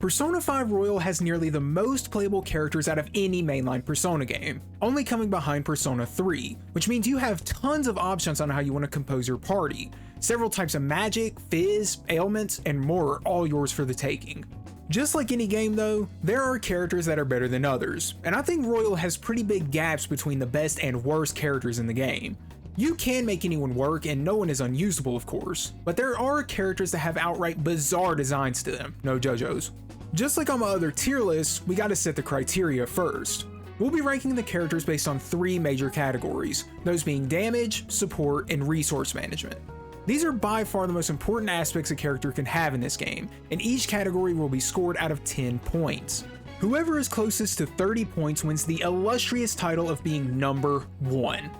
Persona 5 Royal has nearly the most playable characters out of any mainline Persona game, only coming behind Persona 3, which means you have tons of options on how you want to compose your party. Several types of magic, fizz, ailments, and more are all yours for the taking. Just like any game though, there are characters that are better than others, and I think Royal has pretty big gaps between the best and worst characters in the game. You can make anyone work and no one is unusable of course, but there are characters that have outright bizarre designs to them, no JoJo's. Just like on my other tier lists, we gotta set the criteria first. We'll be ranking the characters based on 3 major categories, those being damage, support, and resource management. These are by far the most important aspects a character can have in this game, and each category will be scored out of 10 points. Whoever is closest to 30 points wins the illustrious title of being number 1.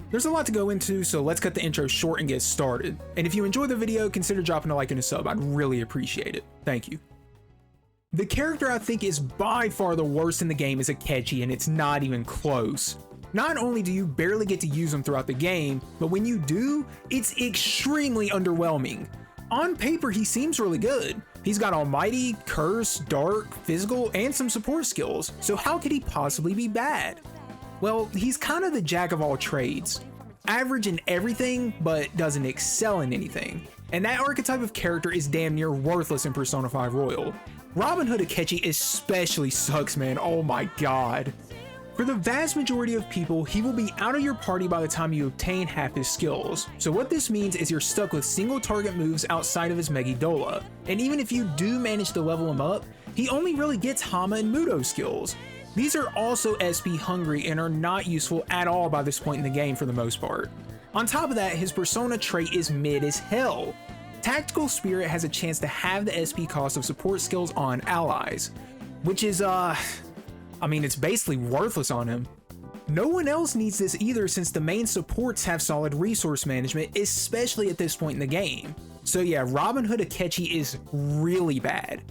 There's a lot to go into, so let's cut the intro short and get started. And if you enjoyed the video, consider dropping a like and a sub, I'd really appreciate it. Thank you. The character I think is by far the worst in the game is Akechi, and it's not even close. Not only do you barely get to use him throughout the game, but when you do, it's extremely underwhelming. On paper, he seems really good. He's got Almighty, Curse, Dark, Physical, and some support skills, so how could he possibly be bad? Well, he's kind of the jack of all trades. Average in everything, but doesn't excel in anything. And that archetype of character is damn near worthless in Persona 5 Royal. Robin Hood Akechi especially sucks, man, oh my god. For the vast majority of people, he will be out of your party by the time you obtain half his skills. So what this means is you're stuck with single target moves outside of his Megidola. And even if you do manage to level him up, he only really gets Hama and Mudo skills. These are also SP hungry and are not useful at all by this point in the game for the most part. On top of that, his persona trait is mid as hell. Tactical Spirit has a chance to have the SP cost of support skills on allies, which is it's basically worthless on him. No one else needs this either since the main supports have solid resource management, especially at this point in the game. So yeah, Robin Hood Akechi is really bad.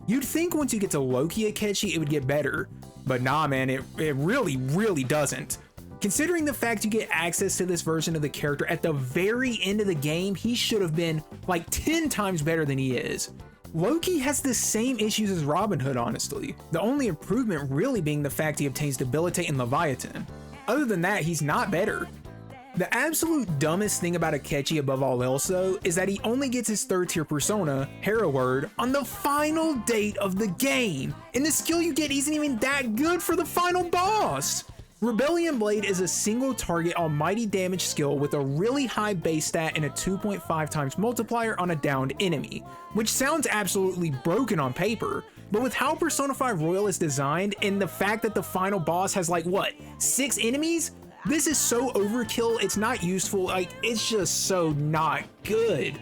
You'd think once you get to Loki Akechi it would get better, but nah man, it really doesn't. Considering the fact you get access to this version of the character at the very end of the game, he should have been like 10 times better than he is. Loki has the same issues as Robin Hood honestly, the only improvement really being the fact he obtains Debilitate and Leviathan. Other than that, he's not better. The absolute dumbest thing about Akechi above all else though, is that he only gets his 3rd tier persona, Hero Word, on the final date of the game, and the skill you get isn't even that good for the final boss! Rebellion Blade is a single target almighty damage skill with a really high base stat and a 2.5 times multiplier on a downed enemy, which sounds absolutely broken on paper, but with how Persona 5 Royal is designed and the fact that the final boss has like what, 6 enemies? This is so overkill, it's not useful, it's just so not good.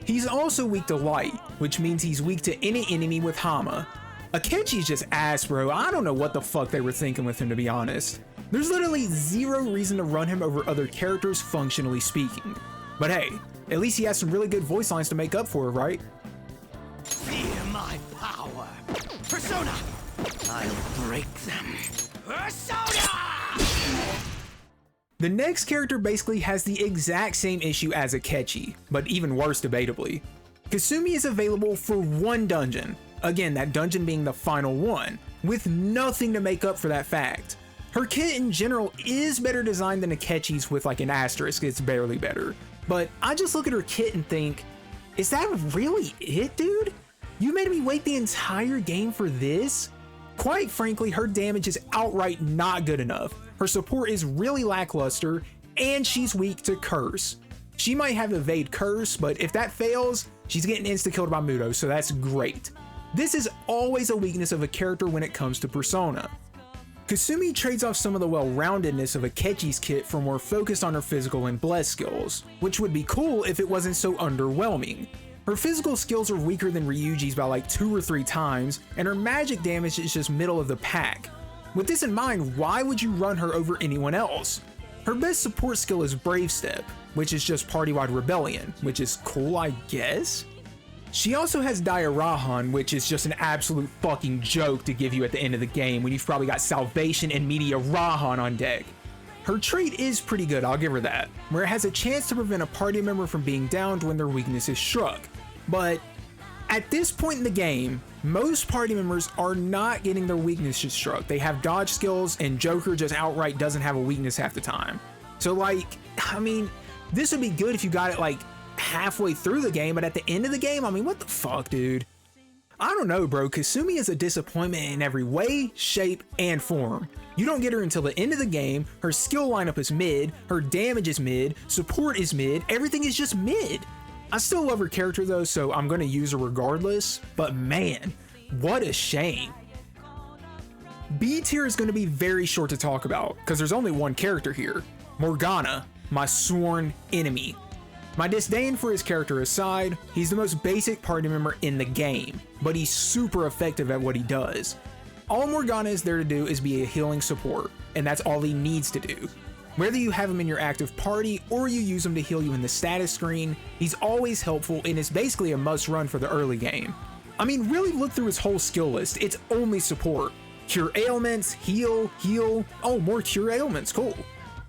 He's also weak to light, which means he's weak to any enemy with Hama. Akechi's just ass, bro. I don't know what the fuck they were thinking with him, to be honest. There's literally zero reason to run him over other characters, functionally speaking. But hey, at least he has some really good voice lines to make up for it, right? Fear my power. Persona! I'll break them. Persona! The next character basically has the exact same issue as Akechi, but even worse debatably. Kasumi is available for one dungeon. Again, that dungeon being the final one, with nothing to make up for that fact. Her kit in general is better designed than Akechi's with like an asterisk, it's barely better. But I just look at her kit and think, is that really it, dude? You made me wait the entire game for this? Quite frankly, her damage is outright not good enough. Her support is really lackluster, and she's weak to Curse. She might have evade Curse, but if that fails, she's getting insta-killed by Mudo, so that's great. This is always a weakness of a character when it comes to Persona. Kasumi trades off some of the well-roundedness of Akechi's kit for more focus on her physical and bless skills, which would be cool if it wasn't so underwhelming. Her physical skills are weaker than Ryuji's by like 2 or 3 times, and her magic damage is just middle of the pack. With this in mind, why would you run her over anyone else? Her best support skill is Brave Step, which is just party-wide rebellion, which is cool I guess? She also has Dairahan, which is just an absolute fucking joke to give you at the end of the game when you've probably got Salvation and Media Rahan on deck. Her trait is pretty good, I'll give her that, where it has a chance to prevent a party member from being downed when their weakness is struck. But at this point in the game, Most party members are not getting their weaknesses struck. They have dodge skills, and Joker just outright doesn't have a weakness half the time. So like, I mean, this would be good if you got it like halfway through the game, but at the end of the game, I mean, what the fuck, dude? I don't know, bro. Kasumi is a disappointment in every way, shape, and form. You don't get her until the end of the game, her skill lineup is mid, her damage is mid, support is mid, everything is just mid. I still love her character though, so I'm gonna use her regardless, but man, what a shame. B tier is gonna be very short to talk about, because there's only one character here, Morgana, my sworn enemy. My disdain for his character aside, he's the most basic party member in the game, but he's super effective at what he does. All Morgana is there to do is be a healing support, and that's all he needs to do. Whether you have him in your active party or you use him to heal you in the status screen, he's always helpful and is basically a must run for the early game. I mean, really look through his whole skill list, it's only support. Cure ailments, heal, oh, more cure ailments, cool.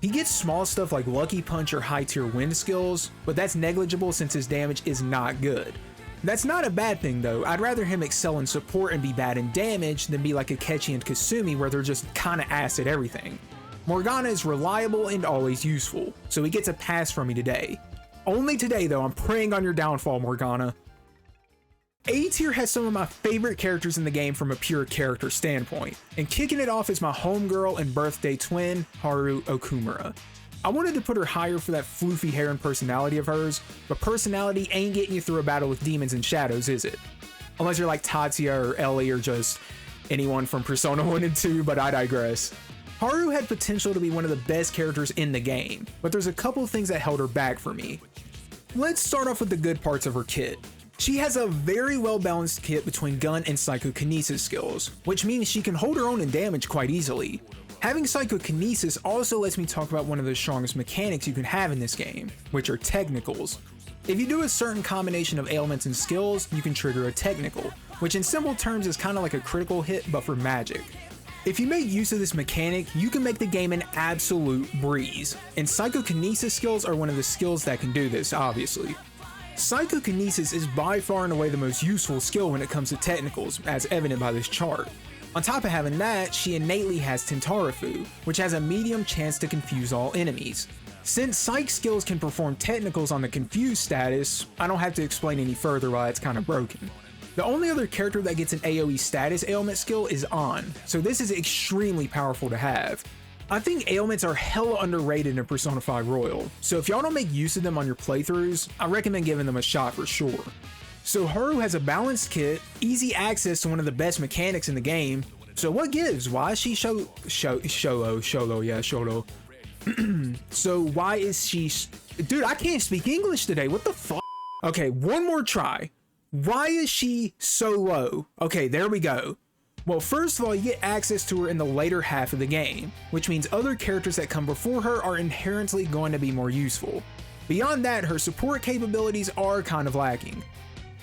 He gets small stuff like Lucky Punch or high tier wind skills, but that's negligible since his damage is not good. That's not a bad thing though. I'd rather him excel in support and be bad in damage than be like Akechi and Kasumi where they're just kinda ass at everything. Morgana is reliable and always useful, so he gets a pass from me today. Only today though, I'm preying on your downfall, Morgana. A tier has some of my favorite characters in the game from a pure character standpoint, and kicking it off is my homegirl and birthday twin, Haru Okumura. I wanted to put her higher for that floofy hair and personality of hers, but personality ain't getting you through a battle with demons and shadows, is it? Unless you're like Tatsuya or Ellie or just anyone from Persona 1 and 2, but I digress. Haru had potential to be one of the best characters in the game, but there's a couple of things that held her back for me. Let's start off with the good parts of her kit. She has a very well balanced kit between gun and psychokinesis skills, which means she can hold her own in damage quite easily. Having psychokinesis also lets me talk about one of the strongest mechanics you can have in this game, which are technicals. If you do a certain combination of ailments and skills, you can trigger a technical, which in simple terms is kind of like a critical hit but for magic. If you make use of this mechanic, you can make the game an absolute breeze, and psychokinesis skills are one of the skills that can do this, obviously. Psychokinesis is by far and away the most useful skill when it comes to technicals, as evident by this chart. On top of having that, she innately has Tentarafu, which has a medium chance to confuse all enemies. Since psych skills can perform technicals on the confused status, I don't have to explain any further why it's kind of broken. The only other character that gets an AoE status ailment skill is An, so this is extremely powerful to have. I think ailments are hella underrated in Persona 5 Royal, so if y'all don't make use of them on your playthroughs, I recommend giving them a shot for sure. So Haru has a balanced kit, easy access to one of the best mechanics in the game, so what gives? Why is she Sholo? So why is she... Dude, I can't speak English today, what the fuck? Okay, one more try. Why is she so low? Okay, there we go. Well, first of all, you get access to her in the later half of the game, which means other characters that come before her are inherently going to be more useful. Beyond that, her support capabilities are kind of lacking.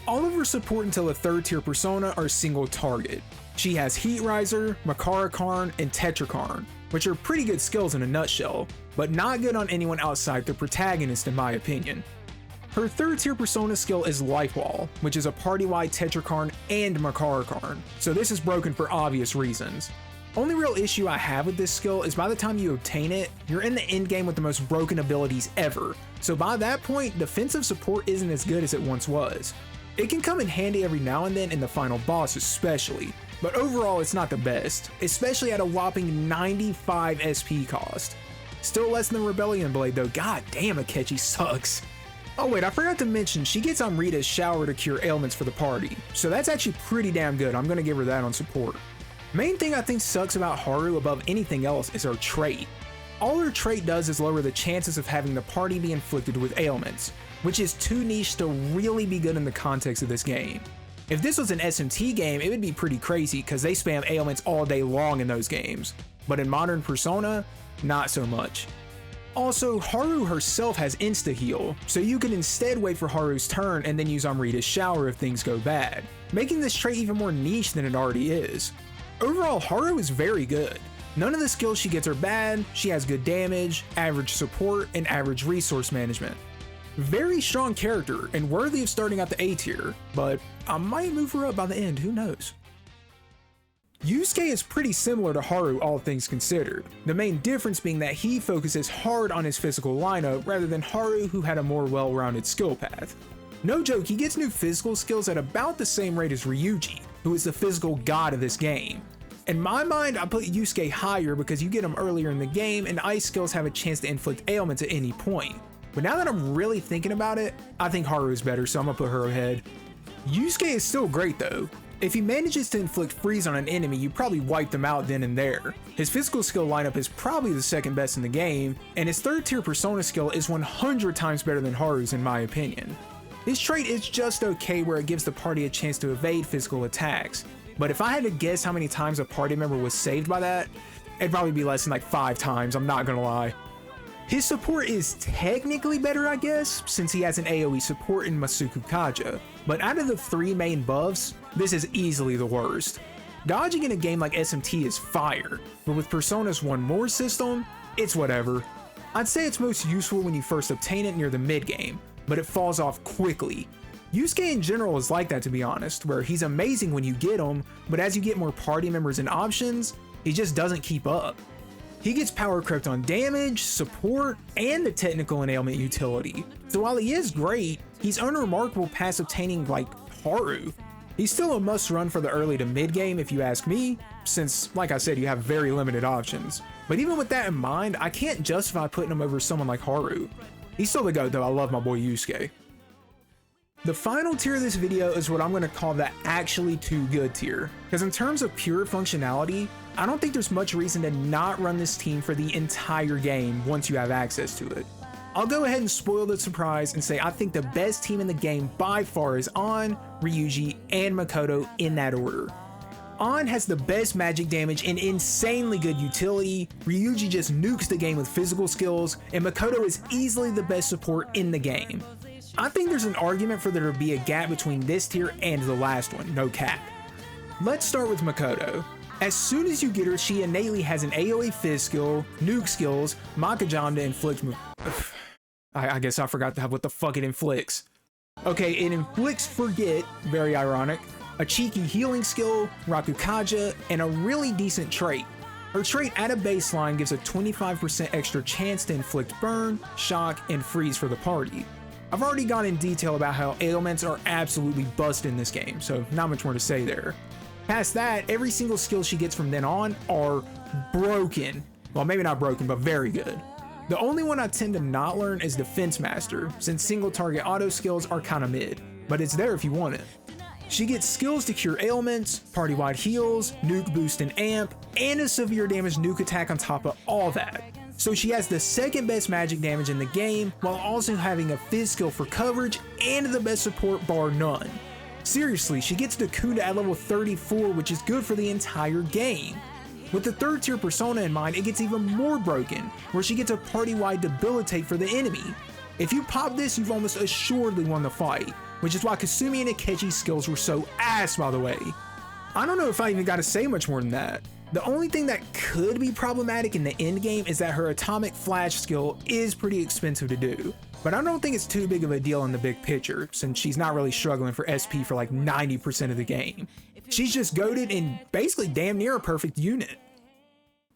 All of her support until the 3rd tier Persona are single target. She has Heat Riser, Makara Karn, and Tetrakarn, which are pretty good skills in a nutshell, but not good on anyone outside the protagonist in my opinion. Her 3rd tier Persona skill is Life Wall, which is a party-wide Tetrakarn and Makara Karn, so this is broken for obvious reasons. Only real issue I have with this skill is by the time you obtain it, you're in the endgame with the most broken abilities ever, so by that point, defensive support isn't as good as it once was. It can come in handy every now and then in the final boss especially, but overall it's not the best, especially at a whopping 95 SP cost. Still less than Rebellion Blade though, god damn Akechi sucks. Oh wait, I forgot to mention, she gets Amrita's shower to cure ailments for the party, so that's actually pretty damn good. I'm gonna give her that on support. Main thing I think sucks about Haru above anything else is her trait. All her trait does is lower the chances of having the party be inflicted with ailments, which is too niche to really be good in the context of this game. If this was an SMT game, it would be pretty crazy because they spam ailments all day long in those games, but in modern Persona, not so much. Also, Haru herself has insta-heal, so you can instead wait for Haru's turn and then use Amrita's shower if things go bad, making this trait even more niche than it already is. Overall, Haru is very good. None of the skills she gets are bad, she has good damage, average support, and average resource management. Very strong character and worthy of starting at the A tier, but I might move her up by the end, who knows. Yusuke is pretty similar to Haru, all things considered, the main difference being that he focuses hard on his physical lineup rather than Haru, who had a more well-rounded skill path. No joke, he gets new physical skills at about the same rate as Ryuji, who is the physical god of this game. In my mind, I put Yusuke higher because you get him earlier in the game and ice skills have a chance to inflict ailments at any point. But now that I'm really thinking about it, I think Haru is better, so I'm gonna put her ahead. Yusuke is still great though. If he manages to inflict freeze on an enemy, you probably wipe them out then and there. His physical skill lineup is probably the second best in the game, and his third tier persona skill is 100 times better than Haru's in my opinion. His trait is just okay where it gives the party a chance to evade physical attacks, but if I had to guess how many times a party member was saved by that, it'd probably be less than like 5 times, I'm not gonna lie. His support is technically better, I guess, since he has an AoE support in Masuku Kaja, but out of the 3 main buffs, this is easily the worst. Dodging in a game like SMT is fire, but with Persona's One More system, it's whatever. I'd say it's most useful when you first obtain it near the mid game, but it falls off quickly. Yusuke in general is like that, to be honest, where he's amazing when you get him, but as you get more party members and options, he just doesn't keep up. He gets power crept on damage, support, and the technical and ailment utility. So while he is great, he's unremarkable past obtaining like Haru. He's still a must run for the early to mid game if you ask me, since like I said, you have very limited options. But even with that in mind, I can't justify putting him over someone like Haru. He's still the GOAT though, I love my boy Yusuke. The final tier of this video is what I'm going to call the actually too good tier, because in terms of pure functionality, I don't think there's much reason to not run this team for the entire game once you have access to it. I'll go ahead and spoil the surprise and say I think the best team in the game by far is An, Ryuji, and Makoto in that order. An has the best magic damage and insanely good utility, Ryuji just nukes the game with physical skills, and Makoto is easily the best support in the game. I think there's an argument for there to be a gap between this tier and the last one, no cap. Let's start with Makoto. As soon as you get her, she innately has an AoE Fizz skill, nuke skills, Makajam to inflict I guess I forgot what the fuck it inflicts. Okay, it inflicts Forget, very ironic, a cheeky healing skill, Rakukaja, and a really decent trait. Her trait at a baseline gives a 25% extra chance to inflict burn, shock, and freeze for the party. I've already gone in detail about how ailments are absolutely bust in this game, so not much more to say there. Past that, every single skill she gets from then on are broken. Well, maybe not broken, but very good. The only one I tend to not learn is Defense Master, since single target auto skills are kinda mid, but it's there if you want it. She gets skills to cure ailments, party-wide heals, nuke boost and amp, and a severe damage nuke attack on top of all that. So she has the second best magic damage in the game, while also having a Fizz skill for coverage and the best support bar none. Seriously, she gets Dakunda at level 34, which is good for the entire game. With the third tier persona in mind, it gets even more broken, where she gets a party-wide debilitate for the enemy. If you pop this, you've almost assuredly won the fight, which is why Kasumi and Akechi's skills were so ass, by the way. I don't know if I even gotta say much more than that. The only thing that could be problematic in the end game is that her atomic flash skill is pretty expensive to do, but I don't think it's too big of a deal in the big picture, since she's not really struggling for SP for like 90% of the game. She's just goated and basically damn near a perfect unit.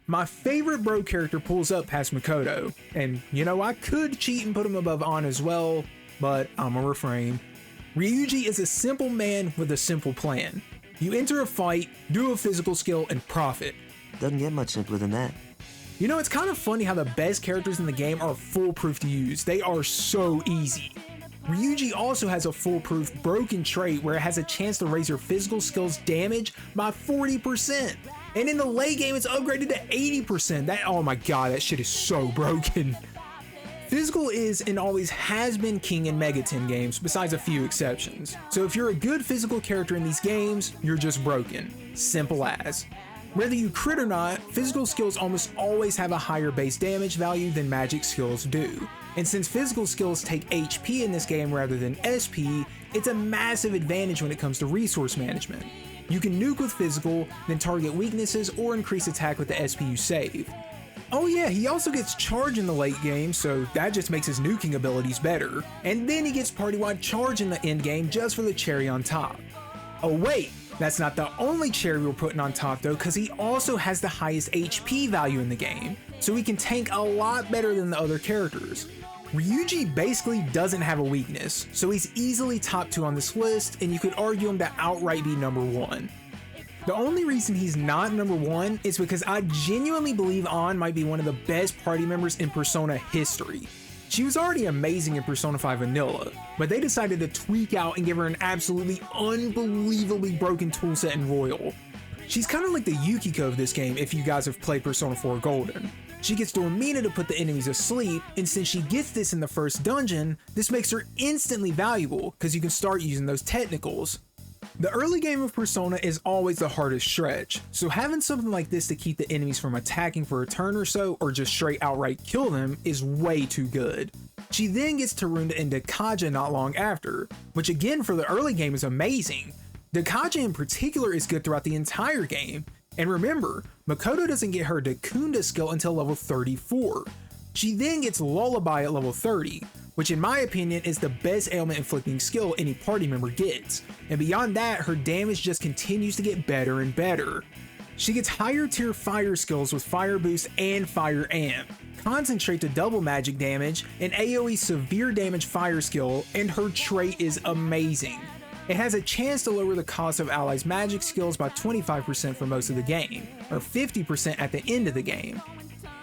My favorite bro character pulls up past Makoto, and you know, I could cheat and put him above An as well, but I'ma refrain. Ryuji is a simple man with a simple plan. You enter a fight, do a physical skill, and profit. Doesn't get much simpler than that. You know, it's kind of funny how the best characters in the game are foolproof to use. They are so easy. Ryuji also has a foolproof broken trait where it has a chance to raise your physical skills damage by 40%. And in the late game, it's upgraded to 80%. Oh my god, that shit is so broken. Physical is and always has been king in Mega 10 games, besides a few exceptions. So if you're a good physical character in these games, you're just broken. Simple as. Whether you crit or not, physical skills almost always have a higher base damage value than magic skills do. And since physical skills take HP in this game rather than SP, it's a massive advantage when it comes to resource management. You can nuke with physical, then target weaknesses or increase attack with the SP you save. Oh yeah, he also gets charge in the late game, so that just makes his nuking abilities better. And then he gets party-wide charge in the end game just for the cherry on top. Oh wait, that's not the only cherry we're putting on top though, because he also has the highest HP value in the game, so he can tank a lot better than the other characters. Ryuji basically doesn't have a weakness, so he's easily top 2 on this list, and you could argue him to outright be number 1. The only reason he's not number 1 is because I genuinely believe Ann might be one of the best party members in Persona history. She was already amazing in Persona 5 Vanilla, but they decided to tweak out and give her an absolutely unbelievably broken toolset in Royal. She's kind of like the Yukiko of this game if you guys have played Persona 4 Golden. She gets Dormina to put the enemies asleep, and since she gets this in the first dungeon, this makes her instantly valuable because you can start using those technicals. The early game of Persona is always the hardest stretch, so having something like this to keep the enemies from attacking for a turn or so, or just straight outright kill them, is way too good. She then gets Tarunda and Dekaja not long after, which again for the early game is amazing. Dekaja in particular is good throughout the entire game, and remember, Makoto doesn't get her Dakunda skill until level 34. She then gets Lullaby at level 30, which in my opinion is the best ailment inflicting skill any party member gets, and beyond that her damage just continues to get better and better. She gets higher tier fire skills with Fire Boost and Fire Amp, Concentrate to double magic damage, and AoE severe damage fire skill, and her trait is amazing. It has a chance to lower the cost of allies' magic skills by 25% for most of the game, or 50% at the end of the game.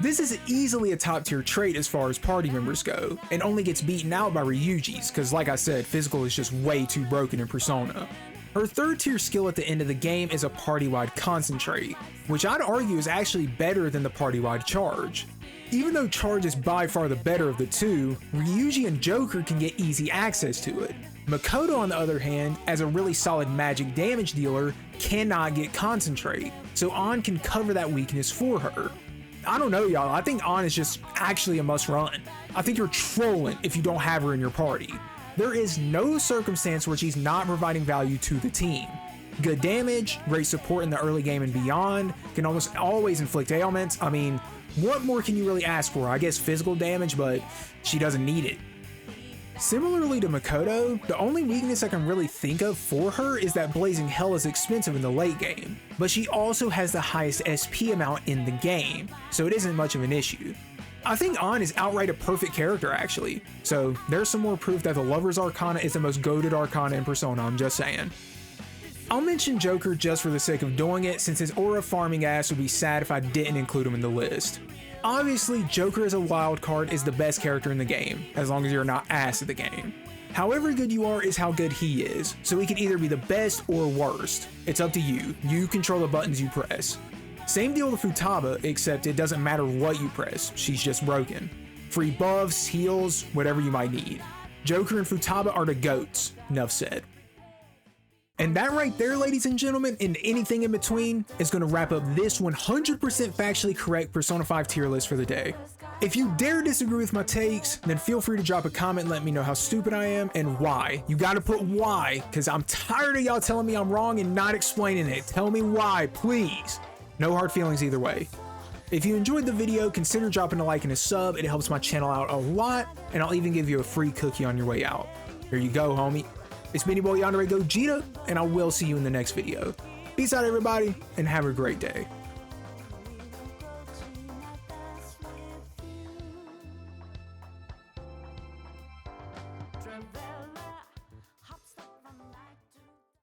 This is easily a top tier trait as far as party members go, and only gets beaten out by Ryuji's, cause like I said, physical is just way too broken in Persona. Her third tier skill at the end of the game is a party-wide concentrate, which I'd argue is actually better than the party-wide charge. Even though charge is by far the better of the two, Ryuji and Joker can get easy access to it. Makoto on the other hand, as a really solid magic damage dealer, cannot get concentrate, so Ann can cover that weakness for her. I don't know y'all, I think Ann is just actually a must run. I think you're trolling if you don't have her in your party. There is no circumstance where she's not providing value to the team. Good damage, great support in the early game and beyond, can almost always inflict ailments. I mean, what more can you really ask for? I guess physical damage, but she doesn't need it. Similarly to Makoto, the only weakness I can really think of for her is that Blazing Hell is expensive in the late game, but she also has the highest SP amount in the game, so it isn't much of an issue. I think Ann is outright a perfect character actually, so there's some more proof that the Lover's Arcana is the most goated Arcana in Persona, I'm just saying. I'll mention Joker just for the sake of doing it, since his aura farming ass would be sad if I didn't include him in the list. Obviously, Joker as a wild card is the best character in the game, as long as you're not ass at the game. However good you are is how good he is, so he can either be the best or worst. It's up to you, you control the buttons you press. Same deal with Futaba, except it doesn't matter what you press, she's just broken. Free buffs, heals, whatever you might need. Joker and Futaba are the GOATs, enough said. And that right there, ladies and gentlemen, and anything in between, is going to wrap up this 100% factually correct Persona 5 tier list for the day. If you dare disagree with my takes, then feel free to drop a comment and let me know how stupid I am and why. You gotta put why, because I'm tired of y'all telling me I'm wrong and not explaining it. Tell me why, please. No hard feelings either way. If you enjoyed the video, consider dropping a like and a sub. It helps my channel out a lot, and I'll even give you a free cookie on your way out. Here you go, homie. It's been your boy Yandere Gogeta, and I will see you in the next video. Peace out, everybody, and have a great day.